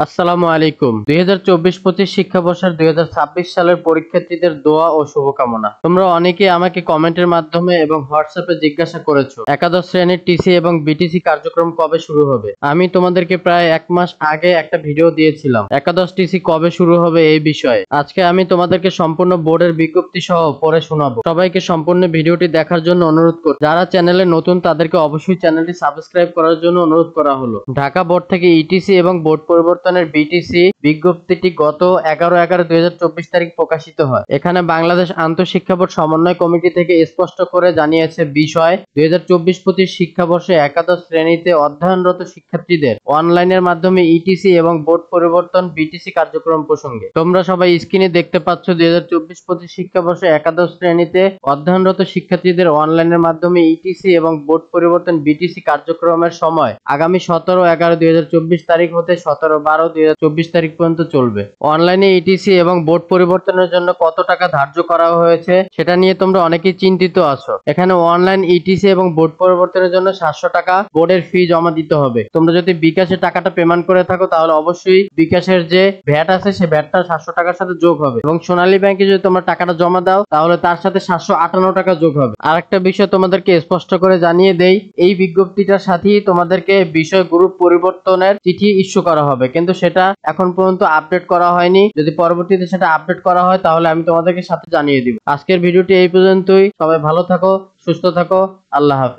আসসালামু আলাইকুম। 2024-25 শিক্ষাবর্ষের 2026 সালের পরীক্ষার্থীদের দোয়া ও শুভকামনা। তোমরা অনেকেই আমাকে কমেন্টের মাধ্যমে এবং হোয়াটসঅ্যাপে জিজ্ঞাসা করেছো একাদশ শ্রেণীর টিসি এবং বিটিসি কার্যক্রম কবে শুরু হবে। আমি তোমাদেরকে প্রায় 1 মাস আগে একটা ভিডিও দিয়েছিলাম একাদশ টিসি কবে শুরু হবে এই বিষয়ে। আজকে আমি তোমাদেরকে সম্পূর্ণ বোর্ডের বিজ্ঞপ্তি সহ পড়ে শোনাবো। সবাইকে সম্পূর্ণ ভিডিওটি দেখার জন্য অনুরোধ করি। যারা চ্যানেলে নতুন তাদেরকে অবশ্যই চ্যানেলটি সাবস্ক্রাইব করার জন্য অনুরোধ করা হলো। ঢাকা বোর্ড থেকে ইটিসি এবং বোর্ড পরিবর্তনের বিটিসি বিজ্ঞপ্তিটি গত 11/11/2024 তারিখ প্রকাশিত হয়। এখানে বাংলাদেশ আন্তঃশিক্ষা বোর্ড সমন্বয় কমিটি থেকে স্পষ্ট করে জানিয়েছে বিষয় 2024-25 শিক্ষাবর্ষে একাদশ শ্রেণীতে অধ্যয়নরত শিক্ষার্থীদের অনলাইনের মাধ্যমে ইটিসি এবং বোর্ড পরিবর্তন বিটিসি কার্যক্রম প্রসঙ্গে। তোমরা সবাই স্ক্রিনে দেখতে পাচ্ছ 2024-25 শিক্ষাবর্ষে একাদশ শ্রেণীতে অধ্যয়নরত শিক্ষার্থীদের অনলাইনের মাধ্যমে ইটিসি এবং বোর্ড পরিবর্তন বিটিসি কার্যক্রমের সময় আগামী 17/11/2024 তারিখ হতে 17/12/2024 তারিখ পর্যন্ত চলবে। অনলাইনে ইটিসি এবং বোর্ড পরিবর্তনের জন্য কত টাকা ধার্য করা হয়েছে সেটা নিয়ে তোমরা অনেকেই চিন্তিত আছো। এখানে অনলাইন ইটিসি এবং বোর্ড পরিবর্তনের জন্য 700 টাকা বোর্ডের ফি জমা দিতে হবে। তোমরা যদি বিকাশে টাকাটা পেমেন্ট করে থাকো তাহলে অবশ্যই বিকাশের যে ভ্যাট আছে সেই ভ্যাটটা 700 টাকার সাথে যোগ হবে এবং সোনালী ব্যাংকে যদি তোমরা টাকাটা জমা দাও তাহলে তার সাথে 758 টাকা যোগ হবে। আরেকটা বিষয় তোমাদেরকে স্পষ্ট করে জানিয়ে দেই, এই বিজ্ঞপ্তিটার সাথেই তোমাদেরকে বিষয় গ্রুপ পরিবর্তনের চিঠি ইস্যু করা হবে, কিন্তু সেটা এখন পর্যন্ত আপডেট করা হয়নি। যদি পরবর্তীতে সেটা আপডেট করা হয় তাহলে আমি তোমাদেরকে সাথে জানিয়ে দিব। আজকের ভিডিওটি এই পর্যন্তই। সবাই ভালো থাকো, সুস্থ থাকো, আল্লাহ হাফেজ।